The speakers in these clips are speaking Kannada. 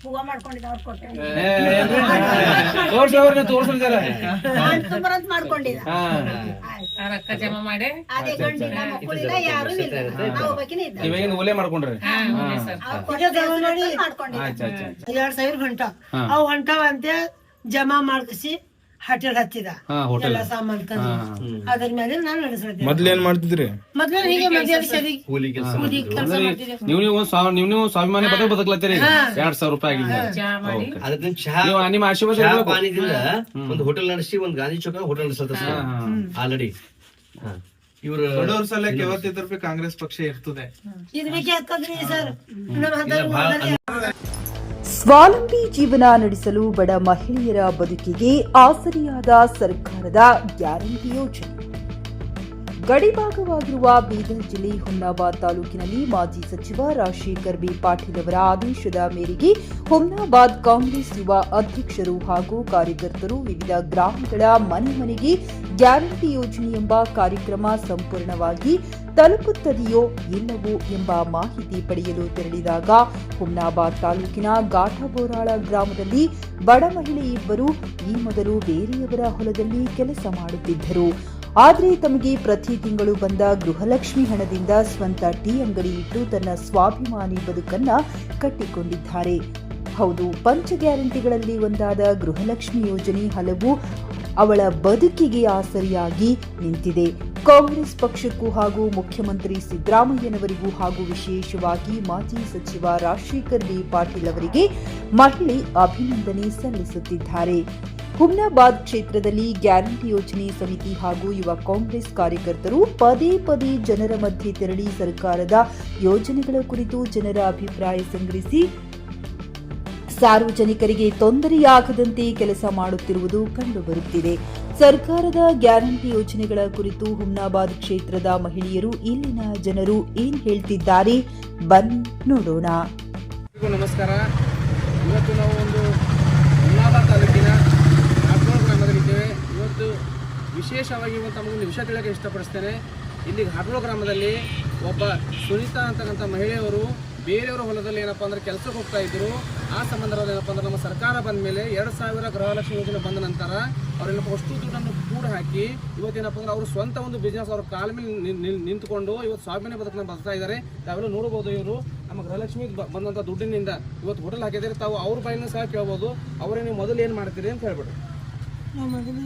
ಹೂವ ಮಾಡ್ಕೊಂಡಿದ್ದ ಅವ್ರು ಕೊಟ್ಟೆ ತುಂಬರಂತ ಮಾಡ್ಕೊಂಡಿದ್ದ ರೊಕ್ಕ ಜಮಾ ಮಾಡಿ ಅದೇ ಗಂಡಿನ ಮಕ್ಕಳಿಲ್ಲ ಯಾರು ಇಲ್ಲ ನಾವು ಬಕಿನ ಇದ್ದ ಇವೇನು ಓಲೆ ಮಾಡ್ಕೊಂಡ್ರಿ ಮಾಡ್ಕೊಂಡಿದ್ದ 2,000 ಗಂಟ ಅವು ಹೊಂಟವಂತೆ ಜಮಾ ಮಾಡ್ಕಸಿ ಹೋಟೆಲ್ ಹಚ್ಚಿದ ಎಲ್ಲ ಸಾಮಾನ್ ತಂದು ಅದ್ರ ಮೇಲೆ ನಾನು ನಡೆಸ್ತಿದ್ದೆ. ಮೊದ್ಲೇನ್ ಮಾಡ್ತಿದ್ರಿ? ಮೊದ್ಲು ಹೀಗೆ ಮಧ್ಯಾಹ್ನ ಕೂಲಿ ಕೆಲಸ ಮಾಡ್ತಿದ್ದೆ. ನೀವು ಸ್ವಾಭಿಮಾನಿ ಬದುಕಲತ್ತೀರಿ 2,000 ರೂಪಾಯಿ ಆಗಿದೆ. ಅದನ್ನ ನಿಮ್ಮ ಆಶೀರ್ವಾದ ಪಾನಿದಿಂದ ಒಂದು ಹೋಟೆಲ್ ನಡೆಸಿ ಒಂದು ಗಾಂಧಿ ಚೌಕ ಹೋಟೆಲ್ ನಡೆಸತ್ತ ಆಲ್ರೆಡಿ ಇವರು ಬಡವ್ರ ಸಲಕ್ಕೆ 50 ರೂಪಾಯಿ ಕಾಂಗ್ರೆಸ್ ಪಕ್ಷ ಇರ್ತದೆ. ಇದಕ್ಕೆ ಹತ್ತದ್ರಿ ಸರ್ ನಮ್ಮ ಸ್ವಾವಲಂಬಿ ಜೀವನ ನಡೆಸಲು ಬಡ ಮಹಿಳೆಯರ ಬದುಕಿಗೆ ಆಸರೆಯಾದ ಸರ್ಕಾರದ ಗ್ಯಾರಂಟಿ ಯೋಜನೆ. ಗಡಿಭಾಗವಾಗಿರುವ ಬೀದರ್ ಜಿಲ್ಲೆ ಹುಮ್ನಾಬಾದ್ ತಾಲೂಕಿನಲ್ಲಿ ಮಾಜಿ ಸಚಿವ ರಾಜಶೇಖರ್ ಬಿ ಪಾಟೀಲ್ ಅವರ ಆದೇಶದ ಮೇರೆಗೆ ಹುಮ್ನಾಬಾದ್ ಕಾಂಗ್ರೆಸ್ ಯುವ ಅಧ್ಯಕ್ಷರು ಹಾಗೂ ಕಾರ್ಯಕರ್ತರು ವಿವಿಧ ಗ್ರಾಮಗಳ ಮನೆ ಮನೆಗೆ ಗ್ಯಾರಂಟಿ ಯೋಜನೆ ಎಂಬ ಕಾರ್ಯಕ್ರಮ ಸಂಪೂರ್ಣವಾಗಿ ತಲುಪುತ್ತದೆಯೋ ಇಲ್ಲವೋ ಎಂಬ ಮಾಹಿತಿ ಪಡೆಯಲು ತೆರಳಿದಾಗ ಹುಮ್ನಾಬಾದ್ ತಾಲೂಕಿನ ಗಾಠಬೋರಾಳ ಗ್ರಾಮದಲ್ಲಿ ಬಡ ಮಹಿಳೆ ಇಬ್ಬರು ಈ ಮೊದಲು ಬೇರೆಯವರ ಹೊಲದಲ್ಲಿ ಕೆಲಸ ಮಾಡುತ್ತಿದ್ದರು. ಆದರೆ ತಮಗೆ ಪ್ರತಿ ತಿಂಗಳು ಬಂದ ಗೃಹಲಕ್ಷ್ಮಿ ಹಣದಿಂದ ಸ್ವಂತ ಟೀ ಅಂಗಡಿ ಇಟ್ಟು ತನ್ನ ಸ್ವಾಭಿಮಾನಿ ಬದುಕನ್ನ ಕಟ್ಟಿಕೊಂಡಿದ್ದಾರೆ. ಹೌದು, ಪಂಚ ಗ್ಯಾರಂಟಿಗಳಲ್ಲಿ ಒಂದಾದ ಗೃಹಲಕ್ಷ್ಮಿ ಯೋಜನೆ ಹಲವು ಅವಳ ಬದುಕಿಗೆ ಆಸರೆಯಾಗಿ ನಿಂತಿದೆ. ಕಾಂಗ್ರೆಸ್ ಪಕ್ಷಕ್ಕೂ ಹಾಗೂ ಮುಖ್ಯಮಂತ್ರಿ ಸಿದ್ದರಾಮಯ್ಯನವರಿಗೂ ಹಾಗೂ ವಿಶೇಷವಾಗಿ ಮಾಜಿ ಸಚಿವ ರಾಜಶೇಖರ್ ಬಿ ಪಾಟೀಲ್ ಅವರಿಗೆ ಮಹಿಳೆ ಅಭಿನಂದನೆ ಸಲ್ಲಿಸುತ್ತಿದ್ದಾರೆ. ಹುಮ್ನಾಬಾದ್ ಕ್ಷೇತ್ರದಲ್ಲಿ ಗ್ಯಾರಂಟಿ ಯೋಜನೆ ಸಮಿತಿ ಹಾಗೂ ಯುವ ಕಾಂಗ್ರೆಸ್ ಕಾರ್ಯಕರ್ತರು ಪದೇ ಪದೇ ಜನರ ಮಧ್ಯೆ ತೆರಳಿ ಸರ್ಕಾರದ ಯೋಜನೆಗಳ ಕುರಿತು ಜನರ ಅಭಿಪ್ರಾಯ ಸಂಗ್ರಹಿಸಿ ಸಾರ್ವಜನಿಕರಿಗೆ ತೊಂದರೆಯಾಗದಂತೆ ಕೆಲಸ ಮಾಡುತ್ತಿರುವುದು ಕಂಡುಬರುತ್ತಿದೆ. ಸರ್ಕಾರದ ಗ್ಯಾರಂಟಿ ಯೋಜನೆಗಳ ಕುರಿತು ಹುಮ್ನಾಬಾದ್ ಕ್ಷೇತ್ರದ ಮಹಿಳೆಯರು, ಇಲ್ಲಿನ ಜನರು ಏನ್ ಹೇಳ್ತಿದ್ದಾರೆ ಬನ್ನಿ ನೋಡೋಣ. ನಮಸ್ಕಾರ. ಇವತ್ತು ನಾವು ಒಂದು ಹುಮ್ನಾಬಾದ್ ತಾಲೂಕಿನ ಘಾಟ್ಬೋಳ್ ಗ್ರಾಮದಲ್ಲಿದ್ದೇವೆ. ಇವತ್ತು ವಿಶೇಷವಾಗಿ ತಮಗೊಂದು ವಿಷಯ ತಿಳಿಯೋಕ್ಕೆ ಇಷ್ಟಪಡಿಸ್ತೇನೆ. ಇಲ್ಲಿ ಘಾಟ್ಬೋಳ್ ಗ್ರಾಮದಲ್ಲಿ ಒಬ್ಬ ಸುನೀತಾ ಅಂತಕ್ಕಂಥ ಮಹಿಳೆಯವರು ಬೇರೆಯವರ ಹೊಲದಲ್ಲಿ ಏನಪ್ಪ ಅಂದ್ರೆ ಕೆಲಸಕ್ಕೆ ಹೋಗ್ತಾ ಇದ್ರು. ಆ ಸಂಬಂಧದಲ್ಲಿ ಏನಪ್ಪ ಅಂದ್ರೆ ನಮ್ಮ ಸರ್ಕಾರ ಬಂದ ಮೇಲೆ 2,000 ಗೃಹಲಕ್ಷ್ಮಿ ಯೋಜನೆ ಬಂದ ನಂತರ ಅವ್ರೇನಪ್ಪ ಅಷ್ಟು ದುಡ್ಡನ್ನು ಕೂಡ ಹಾಕಿ ಇವತ್ತೇನಪ್ಪ ಅಂದ್ರೆ ಅವರು ಸ್ವಂತ ಒಂದು ಬಿಸ್ನೆಸ್ ಅವ್ರ ಕಾಲ ಮೇಲೆ ನಿಂತ್ಕೊಂಡು ಇವತ್ತು ಸ್ವಾಭಿಮಾನಿ ಬದುಕನ್ನ ಬದುಕ್ತಾ ಇದ್ದಾರೆ. ತಾವೆಲ್ಲ ನೋಡಬಹುದು. ಇವರು ನಮ್ಮ ಗೃಹಲಕ್ಷ್ಮಿ ಬಂದಂಥ ದುಡ್ಡಿನಿಂದ ಇವತ್ತು ಹೋಟೆಲ್ ಹಾಕಿದ್ದಾರೆ. ತಾವು ಅವ್ರ ಬಾಯಿನ ಸಹ ಕೇಳ್ಬೋದು. ಅವರೇ ನೀವು ಮೊದಲು ಏನು ಮಾಡ್ತೀರಿ ಅಂತ ಹೇಳ್ಬಿಡ್ರಿ. ಮೊದಲು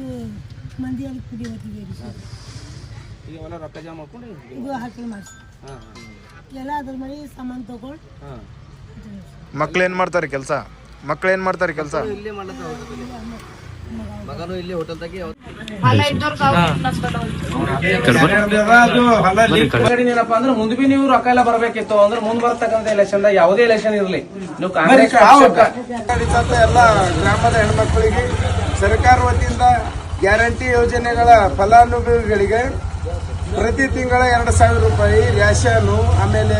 ಮಂದಿಯಲ್ಲಿ ಕುಡಿ ಹೋಗ್ತಿದ್ದೀವಿ ಸರ್. ಈಗ ಎಲ್ಲ ರೊಕ್ಕ ಜಮಾ ಮಾಡ್ಕೊಂಡು ಇದು ಹಾಕಿ ಮಾಡಿಸಿ ಎಲ್ಲ ಅದ್ರ ಮೇಲೆ ಸಾಮಾನು ತಗೊಂಡು ಮಕ್ಳೇನ್ ಮಾಡ್ತಾರೆ ಕೆಲಸ? ಮಕ್ಳೇನ್ ಮಾಡ್ತಾರೆ ಕೆಲಸ? ಇಲ್ಲೇ ಮಾಡ್ಲತ್ತ ಮಗನು ಇಲ್ಲೇ ಹೋಟೆಲ್ ತಾಗಿ ಏನಪ್ಪ ಅಂದ್ರೆ ಮುಂದೆ ಬಿ ನೀವು ರೊಕ್ಕ ಎಲ್ಲ ಬರ್ಬೇಕಿತ್ತು ಅಂದ್ರೆ ಮುಂದ್ ಬರ್ತಕ್ಕಂಥ ಎಲೆಕ್ಷನ್ ಯಾವುದೇ ಎಲೆಕ್ಷನ್ ಇರಲಿ ನೀವು ಕಾಂಗ್ರೆಸ್ ಎಲ್ಲ ಗ್ರಾಮದ ಹೆಣ್ಮಕ್ಳಿಗೆ ಸರ್ಕಾರ ವತಿಯಿಂದ ಗ್ಯಾರಂಟಿ ಯೋಜನೆಗಳ ಫಲಾನುಭವಿಗಳಿಗೆ ಪ್ರತಿ ತಿಂಗಳ 2,000 ರೂಪಾಯಿ ರ್ಯಾಷನು, ಆಮೇಲೆ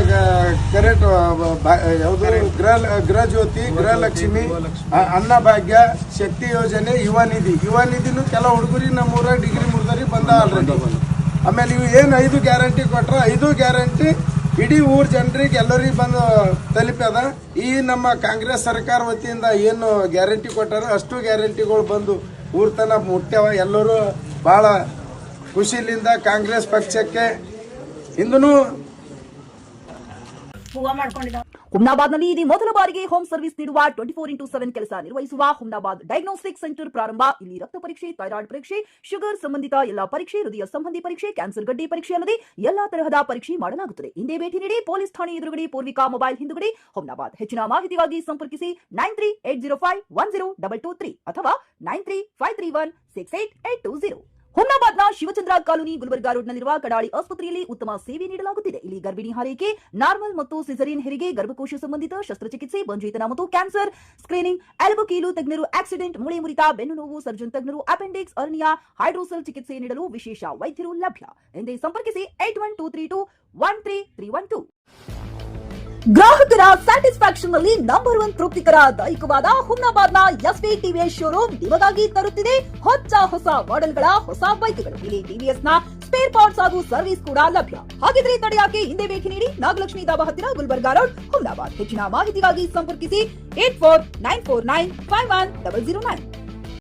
ಕರೆಂಟ್ ಯಾವುದು ಗೃಹ ಜ್ಯೋತಿ, ಗೃಹಲಕ್ಷ್ಮಿ, ಅನ್ನಭಾಗ್ಯ, ಶಕ್ತಿ ಯೋಜನೆ, ಯುವ ನಿಧಿನೂ ಕೆಲ ಹುಡುಗರಿ ನಮ್ಮೂರ ಡಿಗ್ರಿ ಮುರಿದರಿ ಬಂದ ಆಲ್ರೆಡಿ. ಆಮೇಲೆ ಇವು ಏನು 5 ಗ್ಯಾರಂಟಿ ಕೊಟ್ರ 5 ಗ್ಯಾರಂಟಿ ಇಡೀ ಊರ್ ಜನರಿಗೆ ಎಲ್ಲರಿಗೂ ಬಂದು ತಲುಪ್ಯದ. ಈ ನಮ್ಮ ಕಾಂಗ್ರೆಸ್ ಸರ್ಕಾರ ವತಿಯಿಂದ ಏನು ಗ್ಯಾರಂಟಿ ಕೊಟ್ಟಾರ ಅಷ್ಟು ಗ್ಯಾರಂಟಿಗಳು ಬಂದು ಊರ್ ತನ ಮುಟ್ಟ್ಯಾವ. ಎಲ್ಲರೂ ಬಹಳ ಖುಷಿಲಿಂದ ಕಾಂಗ್ರೆಸ್ ಪಕ್ಷಕ್ಕೆ ಇಂದೂ ಹೂವ ಮಾಡ್ಕೊಂಡಿದ್ದ. ಹುಮ್ನಾಬಾದ್ನಲ್ಲಿ ಇದು ಮೊದಲ ಬಾರಿಗೆ ಹೋಮ್ ಸರ್ವಿಸ್ ನೀಡುವ 24x7 ಕೆಲಸ ನಿರ್ವಹಿಸುವ ಹುಮ್ನಾಬಾದ್ ಡಯಾಗ್ನೋಸ್ಟಿಕ್ ಸೆಂಟರ್ ಪ್ರಾರಂಭ. ಇಲ್ಲಿ ರಕ್ತ ಪರೀಕ್ಷೆ, ಥೈರಾಯ್ಡ್ ಪರೀಕ್ಷೆ, ಶುಗರ್ ಸಂಬಂಧಿತ ಎಲ್ಲಾ ಪರೀಕ್ಷೆ, ಹೃದಯ ಸಂಬಂಧಿ ಪರೀಕ್ಷೆ, ಕ್ಯಾನ್ಸರ್ ಗಡ್ಡೆ ಪರೀಕ್ಷೆ ಅಲ್ಲದೆ ಎಲ್ಲಾ ತರಹದ ಪರೀಕ್ಷೆ ಮಾಡಲಾಗುತ್ತದೆ. ಹಿಂದೆ ಭೇಟಿ ನೀಡಿ. ಪೊಲೀಸ್ ಠಾಣೆ ಎದುರುಗಡೆ ಪೂರ್ವಿಕಾ ಮೊಬೈಲ್ ಹಿಂದುಗಡೆ ಹುಮ್ನಾಬಾದ್. ಹೆಚ್ಚಿನ ಮಾಹಿತಿಗಾಗಿ ಸಂಪರ್ಕಿಸಿ 9380510223 ಅಥವಾ 9353168820. ಹುಮ್ನಾಬಾದ್ನ ಶಿವಚಂದ್ರ ಕಾಲೋನಿ ಗುಲ್ಬರ್ಗಾ ರೋಡ್ನಲ್ಲಿರುವ ಕಡಾಳಿ ಆಸ್ಪತ್ರೆಯಲ್ಲಿ ಉತ್ತಮ ಸೇವೆ ನೀಡಲಾಗುತ್ತಿದೆ. ಇಲ್ಲಿ ಗರ್ಭಿಣಿ ಹಾರೈಕೆ, ನಾರ್ಮಲ್ ಮತ್ತು ಸಿಸರಿನ್ ಹೆರಿಗೆ, ಗರ್ಭಕೋಶ ಸಂಬಂಧಿತ ಶಸ್ತ್ರಚಿಕಿತ್ಸೆ, ಬಂಜೇತನ ಮತ್ತು ಕ್ಯಾನ್ಸರ್ ಸ್ಕ್ರೀನಿಂಗ್, ಎಲುಬು ಕೀಲು ತಜ್ಞರು, ಆಕ್ಸಿಡೆಂಟ್, ಮೂಳೆ ಮುರಿತ, ಬೆನ್ನು ನೋವು ಸರ್ಜನ್ ತಜ್ಞರು, ಅಪೆಂಡಿಕ್ಸ್, ಅರ್ನಿಯಾ, ಹೈಡ್ರೋಸೆಲ್ ಚಿಕಿತ್ಸೆ ನೀಡಲು ವಿಶೇಷ ವೈದ್ಯರು ಲಭ್ಯ. ಎಂದೇ ಸಂಪರ್ಕಿಸಿ 8123213312. ಗ್ರಾಹಕರ ಸ್ಯಾಟಿಸ್ಫ್ಯಾಕ್ಷನ್ ನಲ್ಲಿ ನಂಬರ್ 1 ತೃಪ್ತಿಕರ ದೈಹಿಕವಾದ ಹುಮ್ನಾಬಾದ್ನ ಎಸ್ವಿ ಟಿವಿಎಸ್ ಶೋರೂಮ್ ನಿಮಗಾಗಿ ತರುತ್ತಿದೆ ಹೊಸ ಮಾಡೆಲ್ಗಳ ಹೊಸ ಬೈಕ್ಗಳು. ಇಲ್ಲಿ ಟಿವಿಎಸ್ ನ ಸ್ಪೇರ್ ಪಾರ್ಟ್ಸ್ ಹಾಗೂ ಸರ್ವಿಸ್ ಕೂಡ ಲಭ್ಯ. ಹಾಗಿದ್ರೆ ತಡೆಯಾಕೆ ಹಿಂದೆ ಭೇಟಿ ನೀಡಿ ನಾಗಲಕ್ಷ್ಮಿ ಧಾಬಾ ಹತ್ತಿರ ಗುಲ್ಬರ್ಗಾ ರೋಡ್, ಹುಮ್ನಾಬಾದ್. ಹೆಚ್ಚಿನ ಮಾಹಿತಿಗಾಗಿ ಸಂಪರ್ಕಿಸಿ 8494951009.